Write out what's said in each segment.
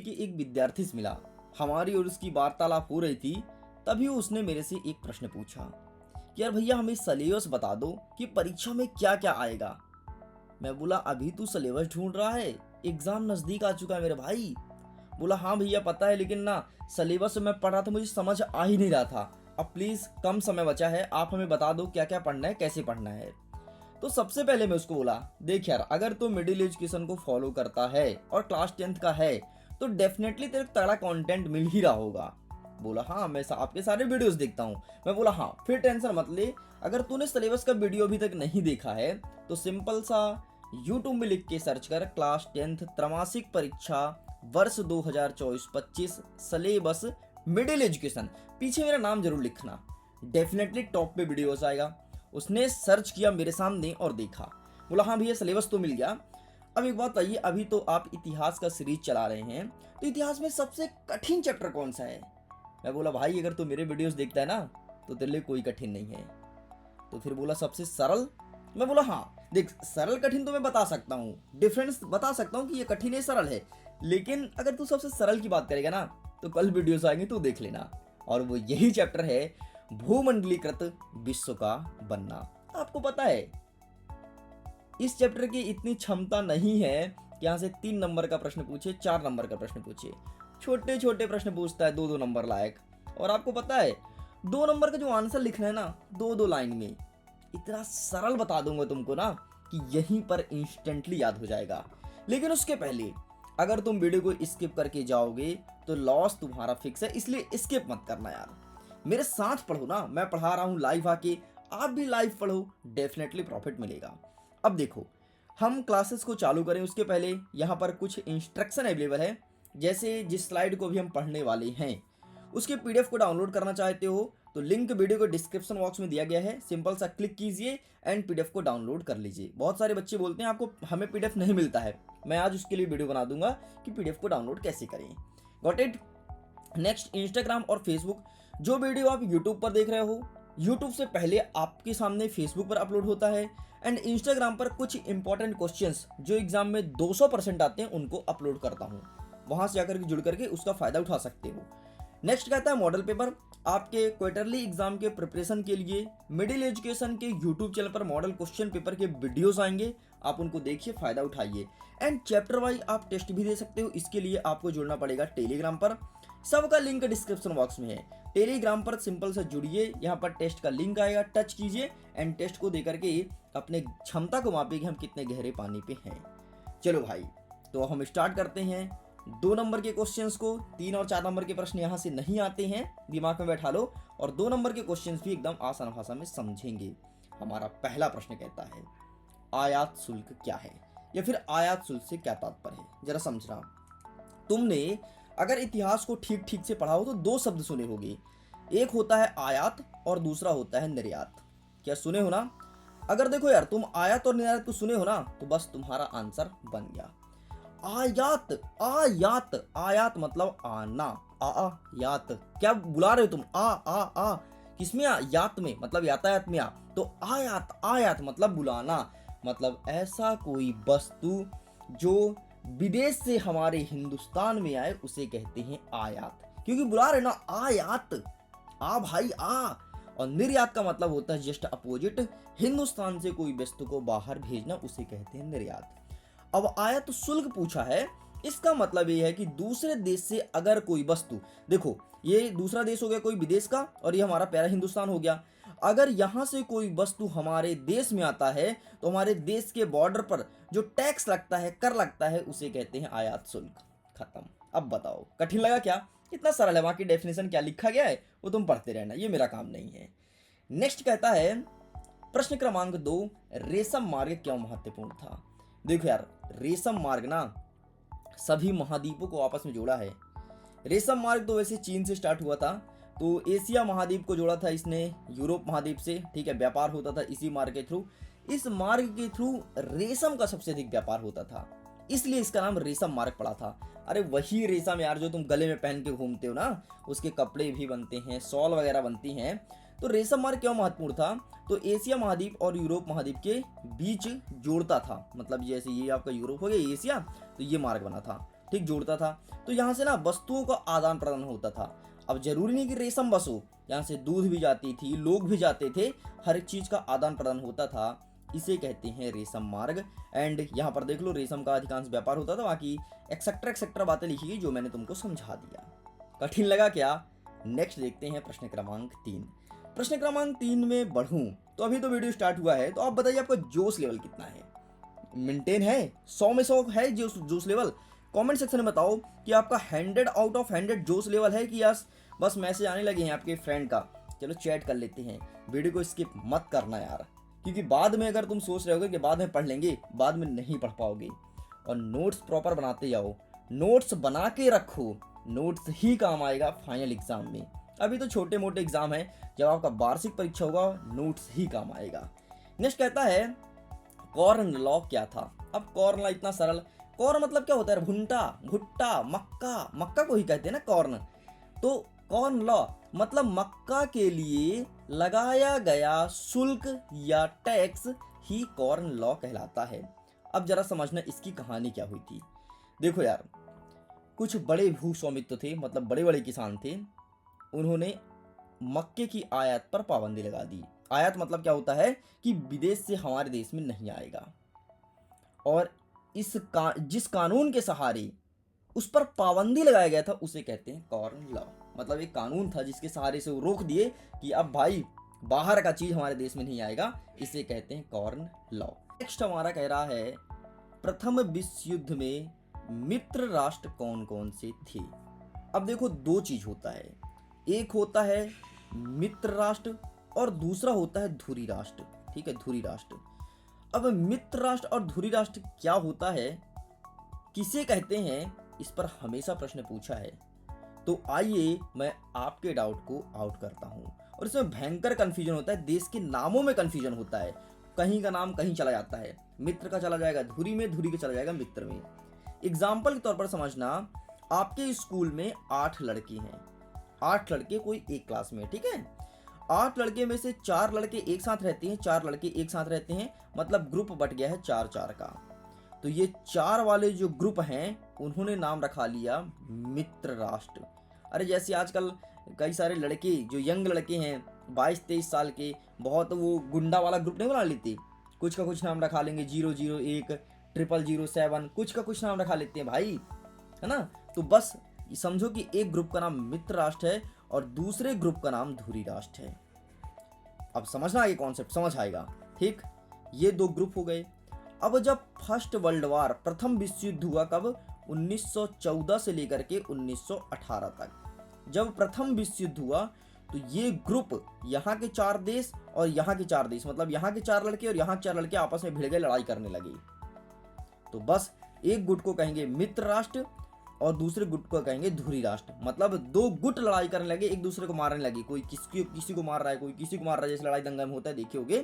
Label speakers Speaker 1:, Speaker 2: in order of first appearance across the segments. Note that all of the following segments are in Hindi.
Speaker 1: कि एक विद्यार्थी से मिला। हमारी और उसकी वार्तालाप हो रही थी। तभी उसने मेरे से एक प्रश्न पूछा कि यार भैया हमें सिलेबस बता दो कि परीक्षा में क्या क्या आएगा। मैं बोला अभी तू सिलेबस ढूंढ रहा है, एग्जाम नजदीक आ चुका है मेरे भाई। बोला हाँ भैया पता है, लेकिन ना सिलेबस मैं पढ़ रहा था, मुझे समझ आ ही नहीं रहा था। अब प्लीज कम समय बचा है, आप हमें बता दो क्या क्या पढ़ना है, कैसे पढ़ना है। तो सबसे पहले मैं उसको बोला देख यार, अगर तू मिडिल एजुकेशन को फॉलो करता है और क्लास 10th का है तो डेफिनेटली तेरे को तगड़ा कंटेंट मिल ही रहा होगा। बोला हाँ मैं आपके सारे वीडियोस देखता हूँ। मैं बोला हाँ फिर टेंशन मत ले, अगर तूने सिलेबस का वीडियो अभी तक नहीं देखा है तो सिंपल सा यूट्यूब में लिख के सर्च कर क्लास 10th त्रैमासिक परीक्षा वर्ष 2024-25 सिलेबस मिडिल एजुकेशन, पीछे मेरा नाम जरूर लिखना, डेफिनेटली टॉप पे वीडियोस आएगा। उसने सर्च किया मेरे सामने और देखा, बोला हाँ भैया सिलेबस तो मिल गया। अब एक बात बताइए, अभी तो आप इतिहास का सीरीज चला रहे हैं, तो इतिहास में सबसे कठिन चैप्टर कौन सा है। मैं बोला भाई अगर तू मेरे वीडियोस देखता है ना तो तेरे लिए कोई कठिन नहीं है। तो फिर बोला सबसे सरल। मैं बोला हाँ देख, सरल कठिन तो मैं बता सकता हूँ, डिफरेंस बता सकता हूँ कि ये कठिन है सरल है, लेकिन अगर तू सबसे सरल की बात करेगा ना तो कल वीडियोस आएंगे तो देख लेना। और वो यही चैप्टर है भूमंडलीकृत विश्व का बनना। आपको पता है इस चैप्टर की इतनी क्षमता नहीं है कि यहाँ से 3 नंबर का प्रश्न पूछे, 4 नंबर का प्रश्न पूछे, छोटे छोटे प्रश्न पूछता है 2-2 नंबर लायक। और आपको पता है 2 नंबर का जो आंसर लिखना है ना 2-2 लाइन में, इतना सरल बता दूंगा तुमको ना कि यहीं पर इंस्टेंटली याद हो जाएगा। लेकिन उसके पहले अगर तुम वीडियो को स्किप करके जाओगे तो लॉस तुम्हारा फिक्स है, इसलिए स्किप मत करना यार, मेरे साथ पढ़ो ना, मैं पढ़ा रहा हूँ लाइव आके, आप भी लाइव पढ़ो, डेफिनेटली प्रॉफिट मिलेगा। अब देखो हम क्लासेस को चालू करें उसके पहले यहाँ पर कुछ इंस्ट्रक्शन अवेलेबल है। जैसे जिस स्लाइड को भी हम पढ़ने वाले हैं उसके पीडीएफ को डाउनलोड करना चाहते हो तो लिंक वीडियो को डिस्क्रिप्शन बॉक्स में दिया गया है, सिंपल सा क्लिक कीजिए एंड पीडीएफ को डाउनलोड कर लीजिए। बहुत सारे बच्चे बोलते हैं आपको हमें पीडीएफ नहीं मिलता है, मैं आज उसके लिए वीडियो बना दूंगा कि पीडीएफ को डाउनलोड कैसे करें। Got it. नेक्स्ट इंस्टाग्राम और फेसबुक, जो वीडियो आप यूट्यूब पर देख रहे हो यूट्यूब से पहले आपके सामने फेसबुक पर अपलोड होता है, एंड इंस्टाग्राम पर कुछ इंपॉर्टेंट क्वेश्चंस जो एग्जाम में 200% आते हैं उनको अपलोड करता हूँ, वहां से जाकर जुड़ करके उसका फायदा उठा सकते हो। नेक्स्ट कहता है मॉडल पेपर, आपके क्वार्टरली एग्जाम के प्रिपरेशन के लिए मिडिल एजुकेशन के यूट्यूब चैनल पर मॉडल क्वेश्चन पेपर के वीडियोस आएंगे, आप उनको देखिए, फायदा उठाइए। एंड चैप्टर वाइज आप टेस्ट भी दे सकते हो, इसके लिए आपको जुड़ना पड़ेगा टेलीग्राम पर, सबका लिंक डिस्क्रिप्शन बॉक्स में है। टेलीग्राम पर सिंपल से जुड़िए, यहाँ पर टेस्ट का लिंक आएगा, टच कीजिए एंड टेस्ट को देकर के अपने क्षमता को मापिए कि हम कितने गहरे पानी पे हैं। चलो भाई तो हम स्टार्ट करते हैं 2 नंबर के क्वेश्चंस को। 3 और 4 नंबर के प्रश्न यहाँ से नहीं आते हैं, दिमाग में बैठा लो, और 2 नंबर के क्वेश्चंस भी एकदम आसान भाषा में समझेंगे। हमारा पहला प्रश्न कहता है आयात शुल्क क्या है, या फिर आयात शुल्क से क्या तात्पर्य है, जरा समझना। तुमने अगर इतिहास को ठीक ठीक से पढ़ा हो तो 2 शब्द सुने होंगे, एक होता है आयात और दूसरा होता है निर्यात। क्या सुने हो ना? अगर देखो यार तुम आयात और निर्यात को सुने हो ना तो बस तुम्हारा आंसर बन गया। आयात, आयात, आयात मतलब आना, यात, क्या बुला रहे हो तुम, आ किसमें आ, यात में मतलब यातायात में आ, तो आयात, आयात मतलब बुलाना, मतलब ऐसा कोई वस्तु जो विदेश से हमारे हिंदुस्तान में आए उसे कहते हैं आयात, क्योंकि बुला रहे ना आयात, आ भाई आ। और निर्यात का मतलब होता है जस्ट अपोजिट, हिंदुस्तान से कोई वस्तु को बाहर भेजना उसे कहते हैं निर्यात। अब आयात शुल्क पूछा है, इसका मतलब ये है कि दूसरे देश से अगर कोई वस्तु, देखो ये दूसरा देश हो गया कोई विदेश का और ये हमारा प्यारा हिंदुस्तान हो गया, अगर यहां से कोई वस्तु हमारे देश में आता है तो हमारे देश के बॉर्डर पर जो टैक्स लगता है, कर लगता है, उसे कहते हैं आयात शुल्क। खत्म। अब बताओ कठिन लगा क्या? इतना सरल है, वहां की डेफिनेशन क्या लिखा गया है वो तुम पढ़ते रहना, ये मेरा काम नहीं है। नेक्स्ट कहता है प्रश्न क्रमांक 2, रेशम मार्ग क्यों महत्वपूर्ण था। देखो यार रेशम मार्ग ना सभी महाद्वीपों को आपस में जोड़ा है। रेशम मार्ग तो वैसे चीन से स्टार्ट हुआ था, तो एशिया महाद्वीप को जोड़ा था इसने यूरोप महाद्वीप से, ठीक है, व्यापार होता था इसी मार्ग के थ्रू। इस मार्ग के थ्रू रेशम का सबसे अधिक व्यापार होता था, इसलिए इसका नाम रेशम मार्ग पड़ा था। अरे वही रेशम यार जो तुम गले में पहन के घूमते हो ना, उसके कपड़े भी बनते हैं, शॉल वगैरह बनती हैं। तो रेशम मार्ग क्यों महत्वपूर्ण था, तो एशिया महाद्वीप और यूरोप महाद्वीप के बीच जोड़ता था, मतलब जैसे ये आपका यूरोप हो गया एशिया, तो ये मार्ग बना था। ठीक जोड़ता था। तो यहाँ से ना वस्तुओं का आदान प्रदान होता था। अब जरूरी नहीं कि रेशम बस हो, यहाँ से दूध भी जाती थी, लोग भी जाते थे, हर एक चीज का आदान प्रदान होता था। इसे कहते हैं रेशम मार्ग। एंड यहाँ पर देख लो रेशम का अधिकांश व्यापार होता था। बाकी एक्सेट्रा एक्सेट्रा बातें लिखी गई जो मैंने तुमको समझा दिया। कठिन लगा क्या? नेक्स्ट देखते हैं प्रश्न क्रमांक 3। प्रश्न क्रमांक 3 में बढ़ूं तो अभी तो वीडियो स्टार्ट हुआ है, तो आप बताइए आपका जोश लेवल कितना है? मेंटेन है? 100 में 100 है जोश लेवल? कमेंट सेक्शन में बताओ कि आपका 100 आउट ऑफ 100 जोश लेवल है कि यस बस मैसेज आने लगे हैं आपके फ्रेंड का, चलो चैट कर लेते हैं। वीडियो को स्किप मत करना यार, क्योंकि बाद में अगर तुम सोच रहे होगे कि बाद में पढ़ लेंगे, बाद में नहीं पढ़ पाओगे। और नोट्स प्रॉपर बनाते जाओ, नोट्स बना के रखो, नोट्स ही काम आएगा फाइनल एग्जाम में। अभी तो छोटे मोटे एग्जाम है, जब आपका वार्षिक परीक्षा होगा नोट्स ही काम आएगा। नेक्स्ट कहता है कॉर्न लॉ क्या था? अब कॉर्न लॉ इतना सरल, कॉर्न मतलब क्या होता है? भुट्टा, भुट्टा, मक्का, मक्का को ही कहते हैं ना कॉर्न। तो कॉर्न लॉ मतलब मक्का के लिए लगाया गया शुल्क या टैक्स ही कॉर्न लॉ कहलाता है। अब जरा समझना इसकी कहानी क्या हुई थी। देखो यार, कुछ बड़े भूस्वामित्व थे, मतलब बड़े बड़े किसान थे, उन्होंने मक्के की आयात पर पाबंदी लगा दी। आयात मतलब क्या होता है कि विदेश से हमारे देश में नहीं आएगा। और जिस कानून के सहारे उस पर पाबंदी लगाया गया था उसे कहते हैं कॉर्न लॉ। मतलब एक कानून था जिसके सहारे से वो रोक दिए कि अब भाई बाहर का चीज हमारे देश में नहीं आएगा, इसे कहते हैं कॉर्न लॉ। नेक्स्ट हमारा कह रहा है प्रथम विश्व युद्ध में मित्र राष्ट्र कौन कौन से थे? अब देखो दो चीज होता है, एक होता है मित्र राष्ट्र और दूसरा होता है धुरी राष्ट्र। ठीक है, धुरी राष्ट्र। अब मित्र राष्ट्र और धुरी राष्ट्र क्या होता है, किसे कहते हैं, इस पर हमेशा प्रश्न पूछा है। तो आइए मैं आपके डाउट को आउट करता हूं। और इसमें भयंकर कंफ्यूजन होता है, देश के नामों में कंफ्यूजन होता है, कहीं का नाम कहीं चला जाता है, मित्र का चला जाएगा धुरी में, धुरी का चला जाएगा मित्र में। एग्जाम्पल के तौर पर समझना, आपके स्कूल में 8 लड़के हैं, 8 लड़के कोई एक क्लास में, ठीक है। 8 लड़के में से 4 लड़के एक साथ रहते हैं, 4 लड़के एक साथ रहते हैं, मतलब ग्रुप बट गया है 4-4 का। तो ये 4 वाले जो ग्रुप हैं उन्होंने नाम रखा लिया मित्र राष्ट्र। अरे जैसे आजकल कई सारे लड़के जो यंग लड़के हैं 22-23 साल के, बहुत वो गुंडा वाला ग्रुप नहीं बना लेते, कुछ का कुछ नाम रखा लेंगे, 001, 0007, कुछ का कुछ नाम रखा लेते हैं भाई, है ना। तो बस समझो कि एक ग्रुप का नाम मित्र राष्ट्र है और दूसरे ग्रुप का नाम धुरी राष्ट्र है। अब समझना ये कॉन्सेप्ट समझ आएगा, ठीक। ये 2 ग्रुप हो गए। अब जब फर्स्ट वर्ल्ड वार, प्रथम विश्व युद्ध हुआ कब? 1914 से लेकर के 1918 तक। जब प्रथम विश्व युद्ध हुआ तो ये ग्रुप, यहाँ के 4 देश और यहाँ के 4 देश, मतलब यहाँ के 4 लड़के और यहाँ के 4 लड़के आपस में भिड़ गए, लड़ाई करने लगे। तो बस एक गुट को कहेंगे मित्र राष्ट्र और दूसरे गुट को कहेंगे धुरी राष्ट्र। मतलब 2 गुट लड़ाई करने लगे, एक दूसरे को मारने लगे, कोई किसी को मार रहा है, कोई किसी को मार रहा है, जैसे लड़ाई दंगा में होता है, देखे होगे।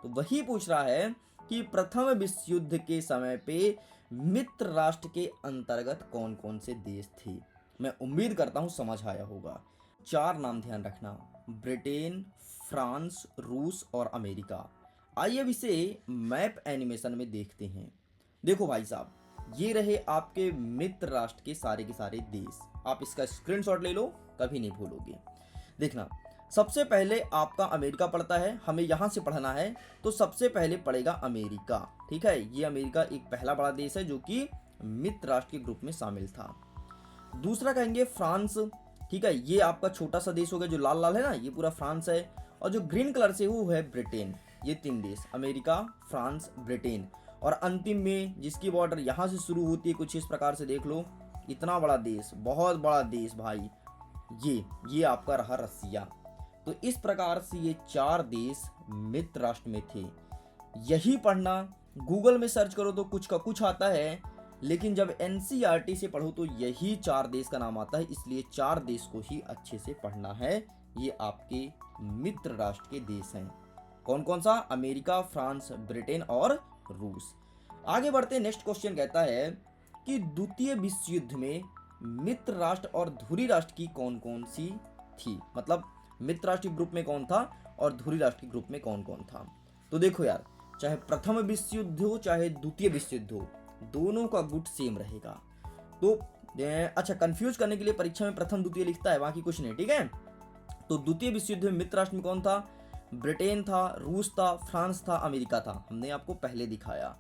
Speaker 1: तो वही पूछ रहा है कि प्रथम विश्व युद्ध के समय पे मित्र राष्ट्र के अंतर्गत कौन कौन से देश थे। मैं उम्मीद करता हूं समझ आया होगा। 4 नाम ध्यान रखना, ब्रिटेन, फ्रांस, रूस और अमेरिका। आइए अब इसे मैप एनिमेशन में देखते हैं। देखो भाई साहब, ये रहे आपके मित्र राष्ट्र के सारे देश। आप इसका स्क्रीनशॉट ले लो, कभी नहीं भूलोगे। देखना, सबसे पहले आपका अमेरिका पड़ता है, हमें यहाँ से पढ़ना है, तो सबसे पहले पड़ेगा अमेरिका। ठीक है, ये अमेरिका एक पहला बड़ा देश है जो कि मित्र राष्ट्र के ग्रुप में शामिल था। दूसरा कहेंगे फ्रांस। ठीक है, ये आपका छोटा सा देश हो गया, जो लाल लाल है ना, ये पूरा फ्रांस है। और जो ग्रीन कलर से वो है ब्रिटेन। ये 3 देश, अमेरिका, फ्रांस, ब्रिटेन। और अंतिम में जिसकी बॉर्डर यहाँ से शुरू होती है, कुछ इस प्रकार से देख लो, इतना बड़ा देश, बहुत बड़ा देश भाई, ये आपका रहा रसिया। तो इस प्रकार से ये 4 देश मित्र राष्ट्र में थे। यही पढ़ना, गूगल में सर्च करो तो कुछ का कुछ आता है, लेकिन जब एनसीईआरटी से पढ़ो तो यही 4 देश का नाम आता है। इसलिए 4 देश को ही अच्छे से पढ़ना है। ये आपके मित्र राष्ट्र के देश हैं। कौन कौन सा? अमेरिका, फ्रांस, ब्रिटेन और रूस। आगे बढ़ते, नेक्स्ट क्वेश्चन कहता है कि द्वितीय विश्व युद्ध में मित्र राष्ट्र और धुरी राष्ट्र की कौन कौन सी थी। मतलब मित्र राष्ट्र ग्रुप में कौन था और धुरी राष्ट्र ग्रुप में कौन कौन था। तो देखो यार, चाहे प्रथम विश्व युद्ध हो चाहे द्वितीय विश्व युद्ध हो, दोनों का गुट सेम रहेगा। तो अच्छा, कंफ्यूज करने के लिए परीक्षा में प्रथम द्वितीय लिखता है, बाकी कुछ नहीं, ठीक है। तो द्वितीय विश्व युद्ध में मित्र राष्ट्र में कौन था? ब्रिटेन था, रूस था, फ्रांस था, अमेरिका था, हमने आपको पहले दिखाया।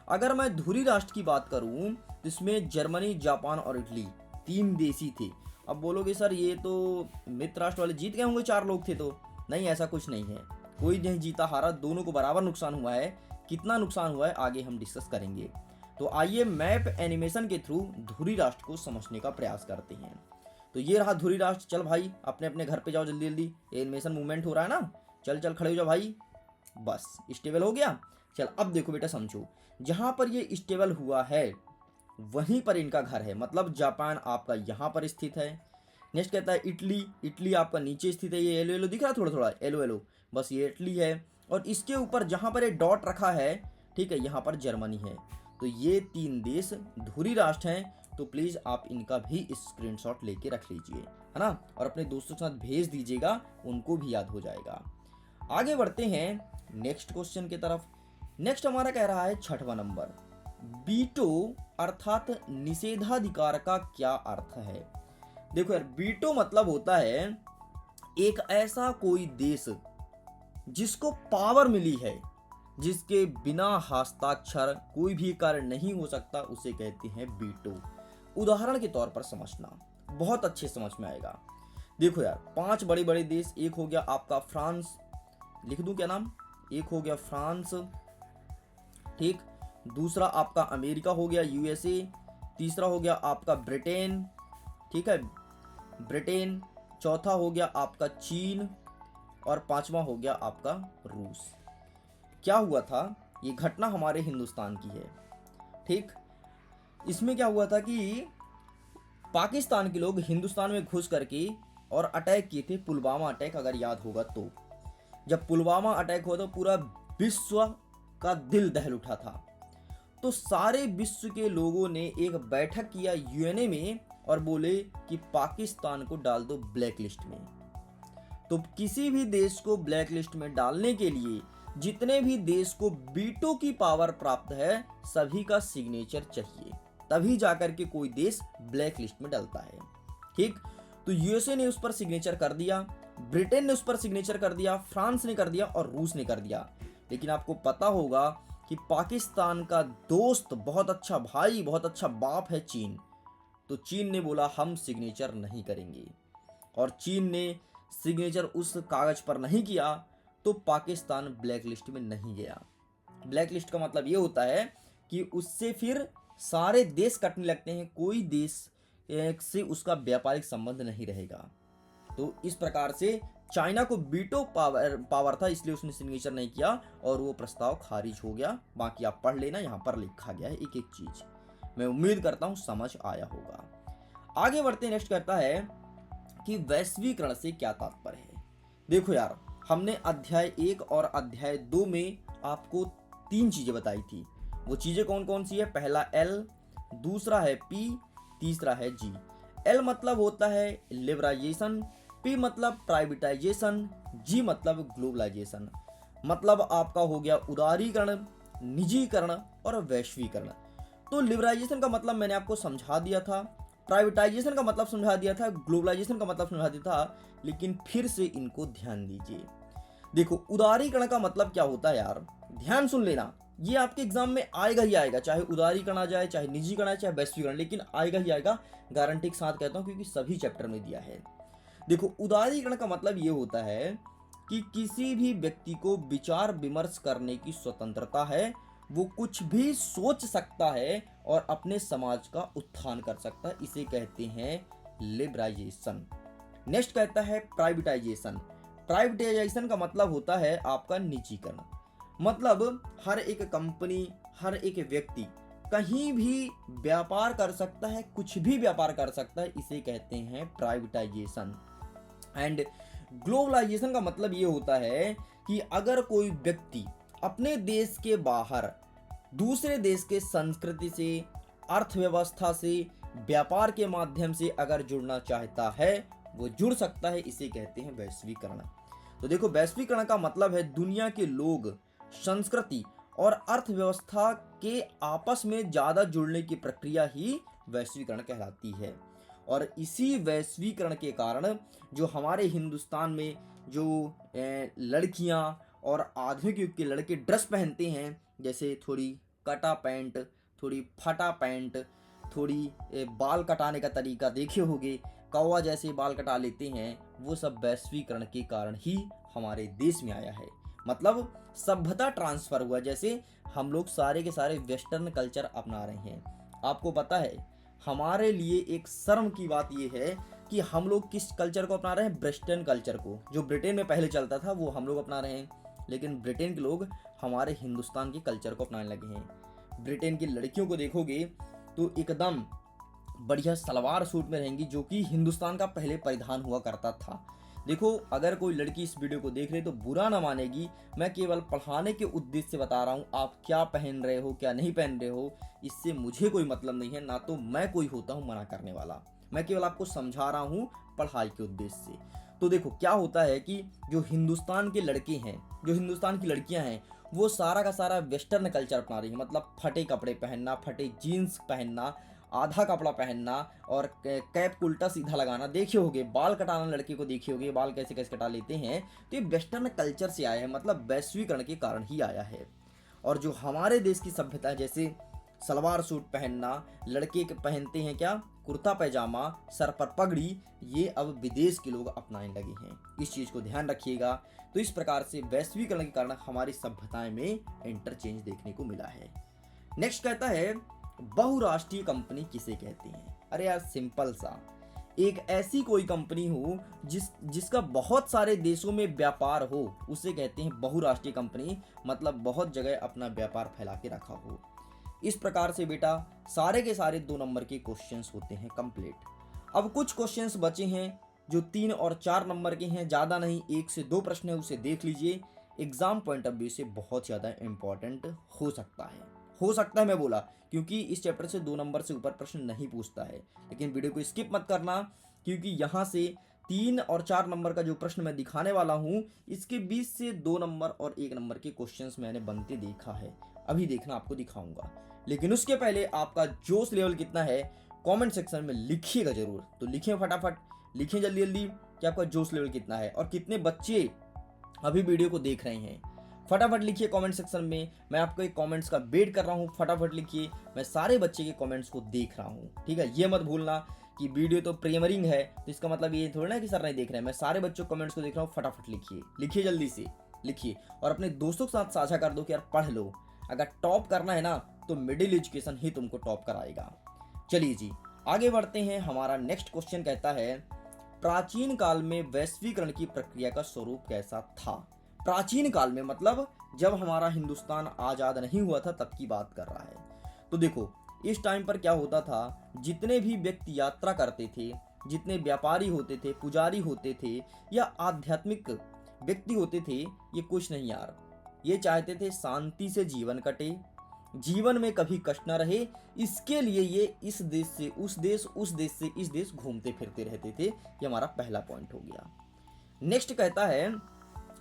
Speaker 1: अगर मैं धुरी राष्ट्र की बात करूं तो इसमें जर्मनी, जापान और इटली 3 देश ही थे। अब बोलोगे सर ये तो मित्र राष्ट्र वाले जीत गए होंगे, 4 लोग थे तो। नहीं, ऐसा कुछ नहीं है, कोई नहीं जीता हारा, दोनों को बराबर नुकसान हुआ है। कितना नुकसान हुआ है आगे हम डिस्कस करेंगे। तो आइए मैप एनिमेशन के थ्रू धुरी राष्ट्र को समझने का प्रयास करते हैं। तो ये रहा धुरी राष्ट्र। चल भाई अपने अपने घर पे जाओ जल्दी जल्दी, एनिमेशन मूवमेंट हो रहा है ना, चल चल खड़े हो जाओ भाई, बस स्टेबल हो गया। चल अब देखो बेटा, समझो, जहां पर ये स्टेबल हुआ है वहीं पर इनका घर है, मतलब जापान आपका यहाँ पर स्थित है। नेक्स्ट कहता है इटली, इटली आपका नीचे स्थित है, ये येलो येलो दिख रहा है, थोड़ा थोड़ा येलो येलो, बस ये इटली है। और इसके ऊपर जहाँ पर ये डॉट रखा है, ठीक है, यहाँ पर जर्मनी है। तो ये 3 देश धुरी राष्ट्र हैं। तो प्लीज़ आप इनका भी स्क्रीनशॉट लेके रख लीजिए, है ना, और अपने दोस्तों के साथ भेज दीजिएगा, उनको भी याद हो जाएगा। आगे बढ़ते हैं नेक्स्ट क्वेश्चन की तरफ। नेक्स्ट हमारा कह रहा है 6वां नंबर, बीटो अर्थात निषेधाधिकार का क्या अर्थ है? देखो यार, बीटो मतलब होता है एक ऐसा कोई देश जिसको पावर मिली है, जिसके बिना हस्ताक्षर कोई भी कार्य नहीं हो सकता, उसे कहते हैं बीटो। उदाहरण के तौर पर समझना, बहुत अच्छे समझ में आएगा। देखो यार, 5 बड़े बड़े देश, एक हो गया आपका फ्रांस, लिख दूं क्या नाम, एक हो गया फ्रांस, ठीक, दूसरा आपका अमेरिका हो गया यूएसए, तीसरा हो गया आपका ब्रिटेन, ठीक है ब्रिटेन, चौथा हो गया आपका चीन, और 5वां हो गया आपका रूस। क्या हुआ था, ये घटना हमारे हिंदुस्तान की है, ठीक। इसमें क्या हुआ था कि पाकिस्तान के लोग हिंदुस्तान में घुस करके और अटैक किए थे, पुलवामा अटैक, अगर याद होगा तो। जब पुलवामा अटैक हुआ तो पूरा विश्व का दिल दहल उठा था। तो सारे विश्व के लोगों ने एक बैठक किया यूएनए में और बोले कि पाकिस्तान को डाल दो ब्लैक लिस्ट में। तो किसी भी देश को ब्लैक लिस्ट में डालने के लिए जितने भी देश को बीटो की पावर प्राप्त है, सभी का सिग्नेचर चाहिए, तभी जाकर के कोई देश ब्लैक लिस्ट में डलता है, ठीक। तो यूएसए ने उस पर सिग्नेचर कर दिया, ब्रिटेन ने उस पर सिग्नेचर कर दिया, फ्रांस ने कर दिया और रूस ने कर दिया। लेकिन आपको पता होगा कि पाकिस्तान का दोस्त, बहुत अच्छा भाई, बहुत अच्छा बाप है चीन। तो चीन ने बोला हम सिग्नेचर नहीं करेंगे, और चीन ने सिग्नेचर उस कागज पर नहीं किया, तो पाकिस्तान ब्लैक लिस्ट में नहीं गया। ब्लैक लिस्ट का मतलब ये होता है कि उससे फिर सारे देश कटने लगते हैं, कोई देश से उसका व्यापारिक संबंध नहीं रहेगा। तो इस प्रकार से चाइना को बीटो पावर था, इसलिए उसने सिग्नेचर नहीं किया और वो प्रस्ताव खारिज हो गया। बाकी आप पढ़ लेना, यहाँ पर लिखा गया है एक एक चीज। मैं उम्मीद करता हूँ समझ आया होगा। आगे बढ़ते नेक्स्ट कहता है कि वैश्वीकरण से क्या तात्पर्य है। देखो यार, हमने अध्याय 1 और अध्याय 2 में आपको 3 चीजें बताई थी। वो चीजें कौन कौन सी है? पहला L, दूसरा है P, तीसरा है G। L मतलब होता है लिबराइजेशन, P मतलब प्राइवेटाइजेशन, G मतलब ग्लोबलाइजेशन। मतलब आपका हो गया उदारीकरण, निजीकरण और वैश्वीकरण। तो लिबराइजेशन का मतलब मैंने आपको समझा दिया था, प्राइवेटाइजेशन का मतलब समझा दिया था, ग्लोबलाइजेशन का मतलब समझा दिया था, लेकिन फिर से इनको ध्यान दीजिए। देखो, उदारीकरण का मतलब क्या होता है यार, ध्यान सुन लेना, ये आपके एग्जाम में आएगा ही आएगा, चाहे उदारीकरण आ जाए, चाहे निजीकरण आए, चाहे वैश्वीकरण, लेकिन आएगा ही आएगा, गारंटी के साथ कहता हूं, क्योंकि सभी चैप्टर में दिया है। देखो, उदारीकरण का मतलब ये होता है कि किसी भी व्यक्ति को विचार विमर्श करने की स्वतंत्रता है, वो कुछ भी सोच सकता है और अपने समाज का उत्थान कर सकता है, इसे कहते हैं लिबराइजेशन। नेक्स्ट कहता है प्राइवेटाइजेशन। प्राइवेटाइजेशन का मतलब होता है आपका निजीकरण। मतलब हर एक कंपनी, हर एक व्यक्ति कहीं भी व्यापार कर सकता है, कुछ भी व्यापार कर सकता है, इसे कहते हैं प्राइवेटाइजेशन। एंड ग्लोबलाइजेशन का मतलब ये होता है कि अगर कोई व्यक्ति अपने देश के बाहर दूसरे देश के संस्कृति से, अर्थव्यवस्था से, व्यापार के माध्यम से अगर जुड़ना चाहता है, वो जुड़ सकता है, इसे कहते हैं वैश्वीकरण। तो देखो, वैश्वीकरण का मतलब है दुनिया के लोग, संस्कृति और अर्थव्यवस्था के आपस में ज्यादा जुड़ने की प्रक्रिया ही वैश्वीकरण कहलाती है। और इसी वैश्वीकरण के कारण जो हमारे हिंदुस्तान में जो लड़कियां और आधुनिक युग के लड़के ड्रेस पहनते हैं, जैसे थोड़ी कटा पैंट, थोड़ी फटा पैंट, थोड़ी बाल कटाने का तरीका देखे होगे, कौवा जैसे बाल कटा लेते हैं, वो सब वैश्वीकरण के कारण ही हमारे देश में आया है। मतलब सभ्यता ट्रांसफर हुआ, जैसे हम लोग सारे के सारे वेस्टर्न कल्चर अपना रहे हैं। आपको पता है हमारे लिए एक शर्म की बात यह है कि हम लोग किस कल्चर को अपना रहे हैं, वेस्टर्न कल्चर को। जो ब्रिटेन में पहले चलता था वो हम लोग अपना रहे हैं, लेकिन ब्रिटेन के लोग हमारे हिंदुस्तान के कल्चर को अपनाने लगे हैं। ब्रिटेन की लड़कियों को देखोगे तो एकदम बढ़िया सलवार सूट में रहेंगी, जो कि हिंदुस्तान का पहले परिधान हुआ करता था। देखो, अगर कोई लड़की इस वीडियो को देख रही तो बुरा ना मानेगी, मैं केवल पढ़ाने के उद्देश्य से बता रहा हूँ। आप क्या पहन रहे हो क्या नहीं पहन रहे हो इससे मुझे कोई मतलब नहीं है, ना तो मैं कोई होता हूँ मना करने वाला। मैं केवल आपको समझा रहा हूँ पढ़ाई के उद्देश्य से। तो देखो क्या होता है कि जो हिंदुस्तान के लड़के हैं, जो हिंदुस्तान की लड़कियां हैं, वो सारा का सारा वेस्टर्न कल्चर अपना रही है। मतलब फटे कपड़े पहनना, फटे जीन्स पहनना, आधा कपड़ा पहनना और कैप उल्टा सीधा लगाना। देखे होगे बाल कटाना, लड़के को देखे होगे बाल कैसे कैसे कटा लेते हैं। तो ये वेस्टर्न कल्चर से आया है, मतलब वैश्वीकरण के कारण ही आया है। और जो हमारे देश की सभ्यता है, जैसे सलवार सूट पहनना, लड़के पहनते हैं क्या, कुर्ता पैजामा, सर पर पगड़ी, ये अब विदेश के लोग अपनाने लगे हैं। इस चीज़ को ध्यान रखिएगा। तो इस प्रकार से वैश्वीकरण के कारण हमारी सभ्यताएं में इंटरचेंज देखने को मिला है। नेक्स्ट कहता है बहुराष्ट्रीय कंपनी किसे कहते हैं। अरे यार सिंपल सा, एक ऐसी कोई कंपनी हो जिसका बहुत सारे देशों में व्यापार हो, उसे कहते हैं बहुराष्ट्रीय कंपनी। मतलब बहुत जगह अपना व्यापार फैला के रखा हो। इस प्रकार से बेटा सारे के सारे 2 नंबर के क्वेश्चंस होते हैं कंप्लीट। अब कुछ क्वेश्चंस बचे हैं जो 3 और 4 नंबर के हैं, ज़्यादा नहीं, 1 से 2 प्रश्न है, उसे देख लीजिए। एग्जाम पॉइंट ऑफ व्यू से बहुत ज़्यादा इंपॉर्टेंट हो सकता है। मैं बोला क्योंकि इस चैप्टर से 2 नंबर से ऊपर प्रश्न नहीं पूछता है। लेकिन वीडियो को स्किप मत करना, क्योंकि यहाँ से 3 और 4 नंबर का जो प्रश्न मैं दिखाने वाला हूँ, इसके बीच से 2 नंबर और 1 नंबर के क्वेश्चंस मैंने बनते देखा है। अभी देखना, आपको दिखाऊंगा। लेकिन उसके पहले आपका जोश लेवल कितना है कमेंट सेक्शन में लिखिएगा जरूर। तो लिखिए फटाफट, लिखिए जल्दी जल्दी कि आपका जोश लेवल कितना है और कितने बच्चे अभी वीडियो को देख रहे हैं। फटाफट लिखिए कमेंट सेक्शन में। मैं आपके कमेंट्स का वेट कर रहा हूँ, फटाफट लिखिए। मैं सारे बच्चे के कमेंट्स को देख रहा हूँ, ठीक है। ये मत भूलना कि वीडियो तो प्रीमियरिंग है, तो इसका मतलब ये थोड़ा ना कि सर नहीं देख रहे हैं। मैं सारे बच्चों के कमेंट्स को देख रहा हूँ। फटाफट लिखिए, लिखिए जल्दी से लिखिए। और अपने दोस्तों के साथ साझा कर दो कि यार पढ़ लो। अगर टॉप करना है ना तो मिडिल एजुकेशन ही तुमको टॉप कराएगा। चलिए जी आगे बढ़ते हैं। हमारा नेक्स्ट क्वेश्चन कहता है प्राचीन काल में वैश्वीकरण की प्रक्रिया का स्वरूप कैसा था। प्राचीन काल में मतलब जब हमारा हिंदुस्तान आज़ाद नहीं हुआ था तब की बात कर रहा है। तो देखो इस टाइम पर क्या होता था, जितने भी व्यक्ति यात्रा करते थे, जितने व्यापारी होते थे, पुजारी होते थे या आध्यात्मिक व्यक्ति होते थे, ये कुछ नहीं यार, ये चाहते थे शांति से जीवन कटे, जीवन में कभी कष्ट न रहे। इसके लिए ये इस देश से उस देश, उस देश से इस देश घूमते फिरते रहते थे। ये हमारा पहला पॉइंट हो गया। नेक्स्ट कहता है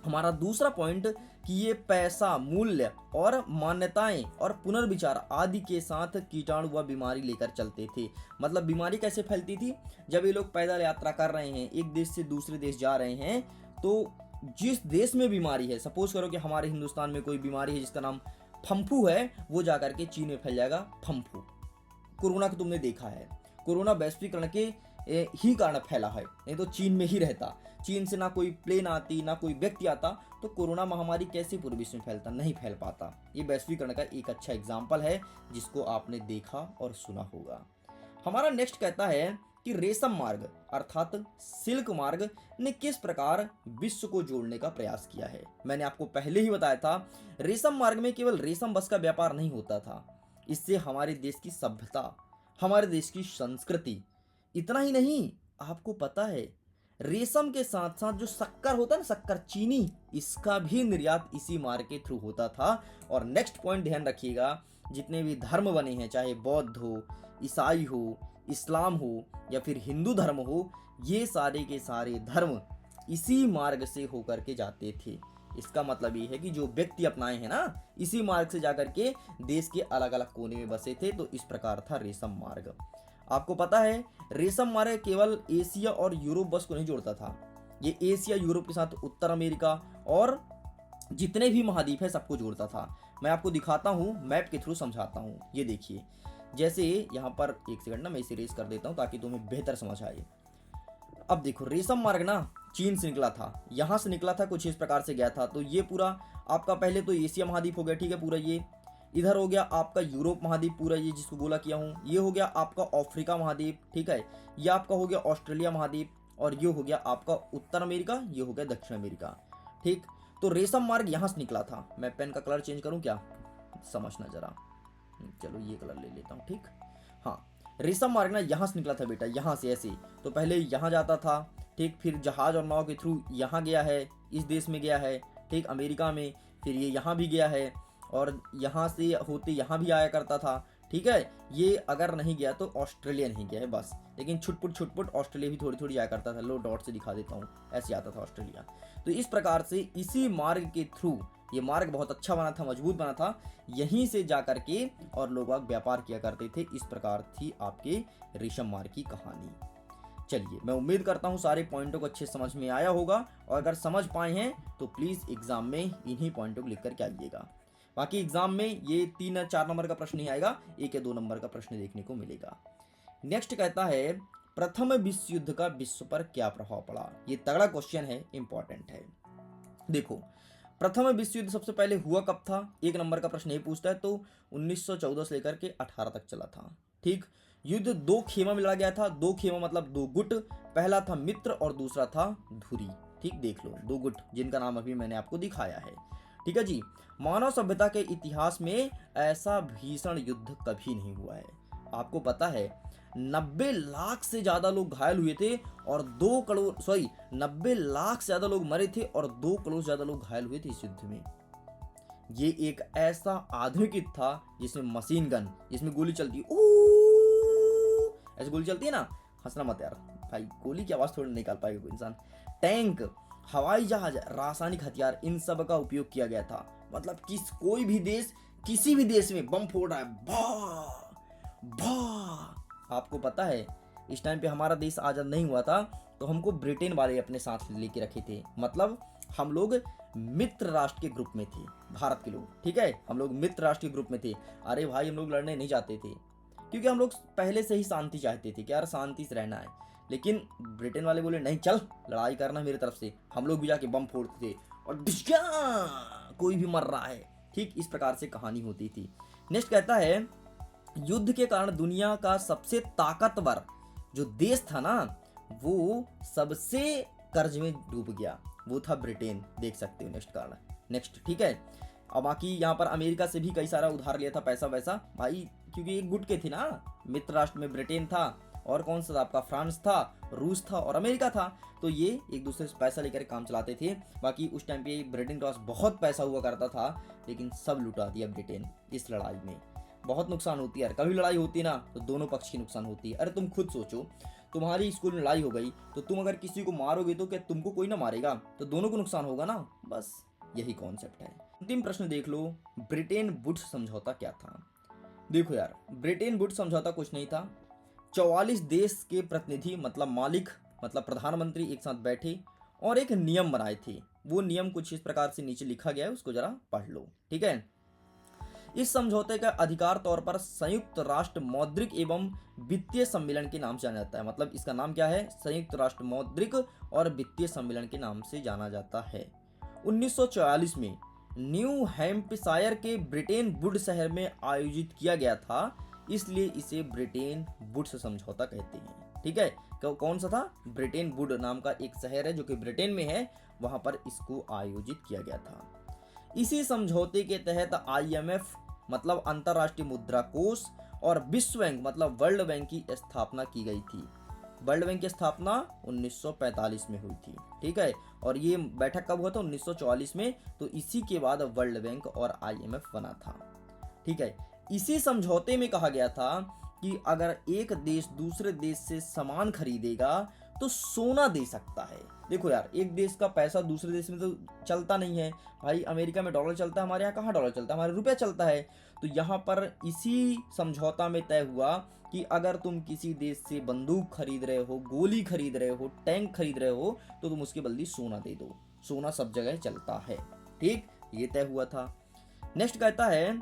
Speaker 1: हमारा दूसरा पॉइंट कि ये पैसा, मूल्य और मान्यताएं और पुनर्विचार आदि के साथ कीटाणु व बीमारी लेकर चलते थे। मतलब बीमारी कैसे फैलती थी, जब ये लोग पैदल यात्रा कर रहे हैं, एक देश से दूसरे देश जा रहे हैं, तो जिस देश में बीमारी है, सपोज करो कि हमारे हिंदुस्तान में कोई बीमारी है जिसका नाम फम्फू है, वो जाकर के चीन में फैल जाएगा फम्फू। कोरोना को तुमने देखा है, कोरोना वैश्वीकरण के ही कारण फैला है, नहीं तो चीन में ही रहता। चीन से ना कोई प्लेन आती, ना कोई व्यक्ति आता, तो कोरोना महामारी कैसे पूरे विश्व में फैलता, नहीं फैल पाता। ये वैश्वीकरण का एक अच्छा एग्जाम्पल है जिसको आपने देखा और सुना होगा। हमारा नेक्स्ट कहता है कि रेशम मार्ग अर्थात सिल्क मार्ग ने किस प्रकार विश्व को जोड़ने का प्रयास किया है। मैंने आपको पहले ही बताया था, रेशम मार्ग में केवल रेशम बस का व्यापार नहीं होता था, इससे हमारे देश की सभ्यता, हमारे देश की संस्कृति, इतना ही नहीं, आपको पता है रेशम के साथ साथ जो शक्कर होता है ना, शक्कर, चीनी, इसका भी निर्यात इसी मार्ग के थ्रू होता था। और नेक्स्ट पॉइंट ध्यान रखिएगा, जितने भी धर्म बने हैं, चाहे बौद्ध हो, ईसाई हो, इस्लाम हो या फिर हिंदू धर्म हो, ये सारे के सारे धर्म इसी मार्ग से होकर के जाते थे। इसका मतलब ये है कि जो व्यक्ति अपनाए हैं ना, इसी मार्ग से जाकर के देश के अलग अलग कोने में बसे थे। तो इस प्रकार था रेशम मार्ग। आपको पता है रेशम मार्ग केवल एशिया और यूरोप बस को नहीं जोड़ता था, ये एशिया यूरोप के साथ उत्तर अमेरिका और जितने भी महाद्वीप है सबको जोड़ता था। मैं आपको दिखाता हूँ, मैप के थ्रू समझाता हूँ। ये देखिए, जैसे यहाँ पर एक सेकंड ना, मैं इसे रेस कर देता हूँ ताकि तुम्हें बेहतर समझ आए। अब देखो, रेशम मार्ग ना चीन से निकला था, यहाँ से निकला था, कुछ इस प्रकार से गया था। तो ये पूरा आपका पहले तो एशिया महाद्वीप हो गया, ठीक है, पूरा ये इधर हो गया आपका यूरोप महाद्वीप पूरा, ये जिसको गोला किया हूँ। ये हो गया आपका अफ्रीका महाद्वीप, ठीक है, ये आपका हो गया ऑस्ट्रेलिया महाद्वीप, और ये हो गया आपका उत्तर अमेरिका, ये हो गया दक्षिण अमेरिका, ठीक। तो रेशम मार्ग यहाँ से निकला था। मैं पेन का कलर चेंज करूँ क्या, समझना जरा, चलो ये कलर ले लेता हूँ, ठीक। हाँ, रेशम मार्ग ना यहाँ से निकला था बेटा, यहाँ से ऐसे। तो पहले यहाँ जाता था, ठीक, फिर जहाज और नाव के थ्रू यहाँ गया है, इस देश में गया है, ठीक, अमेरिका में, फिर ये यहाँ भी गया है, और यहाँ से होते यहाँ भी आया करता था, ठीक है। ये अगर नहीं गया तो ऑस्ट्रेलिया नहीं गया है बस, लेकिन छुटपुट ऑस्ट्रेलिया भी थोड़ी थोड़ी आया करता था। लो डॉट से दिखा देता हूँ, ऐसे आता था ऑस्ट्रेलिया। तो इस प्रकार से इसी मार्ग के थ्रू, ये मार्ग बहुत अच्छा बना था, मजबूत बना था, यहीं से जा करके और लोग व्यापार किया करते थे। इस प्रकार थी आपके रेशम मार्ग की कहानी। चलिए, मैं उम्मीद करता हूँ सारे पॉइंटों को अच्छे समझ में आया होगा, और अगर समझ पाए हैं तो प्लीज़ एग्जाम में इन्हीं पॉइंटों को लिख करके आइएगा। बाकी एग्जाम में ये 3 या 4 नंबर का प्रश्न नहीं आएगा, 1 या 2 नंबर का प्रश्न देखने को मिलेगा। नेक्स्ट कहता है, प्रथम विश्व युद्ध का विश्व पर क्या प्रभाव पड़ा। ये तगड़ा क्वेश्चन है, इंपॉर्टेंट है। देखो, प्रथम विश्व युद्ध सबसे पहले हुआ कब था, 1 नंबर का प्रश्न ये पूछता है। तो 1914 से लेकर के 18 तक चला था, ठीक। युद्ध 2 खेमा में लड़ा गया था। 2 खेमा मतलब 2 गुट, पहला था मित्र और दूसरा था धुरी, ठीक, देख लो 2 गुट जिनका नाम अभी मैंने आपको दिखाया है, ठीक है जी। मानव सभ्यता के इतिहास में ऐसा भीषण युद्ध कभी नहीं हुआ है। आपको पता है 90 लाख से ज्यादा लोग घायल हुए थे और 90 लाख से ज्यादा लोग मरे थे और 2 करोड़ से ज्यादा लोग घायल हुए थे इस युद्ध में। ये एक ऐसा आधुनिक युद्ध था जिसमें मशीन गन, जिसमें गोली चलती ऐसे गोली चलती है ना, हंसना मत यार भाई, गोली की आवाज थोड़ी निकाल पाएगा कोई इंसान। टैंक, हवाई जहाज, रासायनिक हथियार, इन सब का उपयोग किया गया था। मतलब कोई भी देश किसी भी देश में बम फोड़ रहा है, भा भा। आपको पता है इस टाइम पे हमारा देश आजाद नहीं हुआ था तो हमको ब्रिटेन वाले अपने साथ लेके रखे थे। मतलब हम लोग मित्र राष्ट्र के ग्रुप में थे, भारत के लोग, ठीक है, हम लोग मित्र राष्ट्र के ग्रुप में थे। अरे भाई, हम लोग लड़ने नहीं जाते थे क्योंकि हम लोग पहले से ही शांति चाहते थे कि यार शांति से रहना है। लेकिन ब्रिटेन वाले बोले नहीं, चल लड़ाई करना मेरी तरफ से। हम लोग भी जाके बम फोड़ते थे और कोई भी मर रहा है, ठीक, इस प्रकार से कहानी होती थी। नेक्स्ट कहता है, युद्ध के कारण दुनिया का सबसे ताकतवर जो देश था ना, वो सबसे कर्ज में डूब गया, वो था ब्रिटेन। देख सकते हो नेक्स्ट, ठीक है। अब बाकी यहाँ पर अमेरिका से भी कई सारा उधार लिया था पैसा वैसा भाई, क्योंकि एक गुट के थे ना, मित्र राष्ट्र में ब्रिटेन था और कौन सा था आपका, फ्रांस था, रूस था और अमेरिका था। तो ये एक दूसरे से पैसा लेकर काम चलाते थे। बाकी उस टाइम पे ब्रिटेन के पास बहुत पैसा हुआ करता था, लेकिन सब लुटा दिया ब्रिटेन इस लड़ाई में। बहुत नुकसान होती है यार, कभी लड़ाई होती है ना तो दोनों पक्ष की नुकसान होती है। अरे तुम खुद सोचो, तुम्हारी स्कूल में लड़ाई हो गई तो तुम अगर किसी को मारोगे तो क्या तुमको कोई ना मारेगा, तो दोनों को नुकसान होगा ना, बस यही कॉन्सेप्ट है। अंतिम प्रश्न देख लो, ब्रिटेन वुड्स समझौता क्या था। देखो यार, ब्रिटेन वुड्स समझौता कुछ नहीं था। 44 देश के प्रतिनिधि मतलब मालिक मतलब प्रधानमंत्री एक साथ बैठे और एक नियम बनाए थे। वो नियम कुछ इस प्रकार से नीचे लिखा गया है, उसको जरा पढ़ लो, ठीक है। इस समझौते का अधिकार तौर पर संयुक्त राष्ट्र मौद्रिक एवं वित्तीय सम्मेलन के नाम से जाना जाता है। मतलब इसका नाम क्या है, संयुक्त राष्ट्र मौद्रिक और वित्तीय सम्मेलन के नाम से जाना जाता है। 1944 में न्यू हैम्पशायर के ब्रिटेन वुड्स शहर में आयोजित किया गया था, इसलिए इसे ब्रिटेन वुड्स समझौता कहते हैं, ठीक है। कौन सा था, ब्रिटेन वुड नाम का एक शहर है जो कि ब्रिटेन में है, वहां पर इसको आयोजित किया गया था। इसी समझौते के तहत IMF मतलब अंतरराष्ट्रीय मुद्रा कोष और विश्व बैंक मतलब वर्ल्ड बैंक की स्थापना की गई थी। वर्ल्ड बैंक की स्थापना 1945 में हुई थी, ठीक है। और ये बैठक कब हुआ था, 1944 में। तो इसी के बाद वर्ल्ड बैंक और IMF बना था, ठीक है। इसी समझौते में कहा गया था कि अगर एक देश दूसरे देश से सामान खरीदेगा तो सोना दे सकता है। देखो यार, एक देश का पैसा दूसरे देश में तो चलता नहीं है भाई। अमेरिका में डॉलर चलता है, हमारे यहाँ कहाँ डॉलर चलता है, हमारे रुपया चलता है। तो यहाँ पर इसी समझौता में तय हुआ कि अगर तुम किसी देश से बंदूक खरीद रहे हो, गोली खरीद रहे हो, टैंक खरीद रहे हो, तो तुम उसके बदले सोना दे दो। सोना सब जगह चलता है। ठीक, ये तय हुआ था। नेक्स्ट कहता है,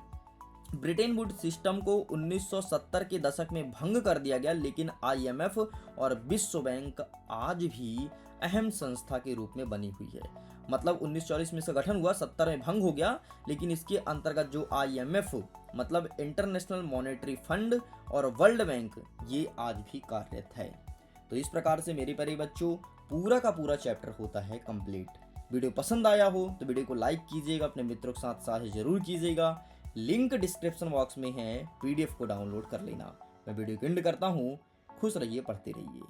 Speaker 1: ब्रिटेन वुड सिस्टम को 1970 के दशक में भंग कर दिया गया, लेकिन आईएमएफ और विश्व बैंक आज भी अहम संस्था के रूप में बनी हुई है। मतलब 1940 में इसका गठन हुआ, 70 में भंग हो गया, लेकिन इसके अंतर्गत जो आईएमएफ मतलब इंटरनेशनल मॉनेटरी फंड और वर्ल्ड बैंक, ये आज भी कार्यरत है। तो इस प्रकार से मेरे प्यारे बच्चों पूरा का पूरा चैप्टर होता है कंप्लीट। वीडियो पसंद आया हो तो वीडियो को लाइक कीजिएगा, अपने मित्रों के साथ साझा जरूर कीजिएगा। लिंक डिस्क्रिप्शन बॉक्स में है, पीडीएफ को डाउनलोड कर लेना। मैं वीडियो को एंड करता हूँ। खुश रहिए, पढ़ते रहिए।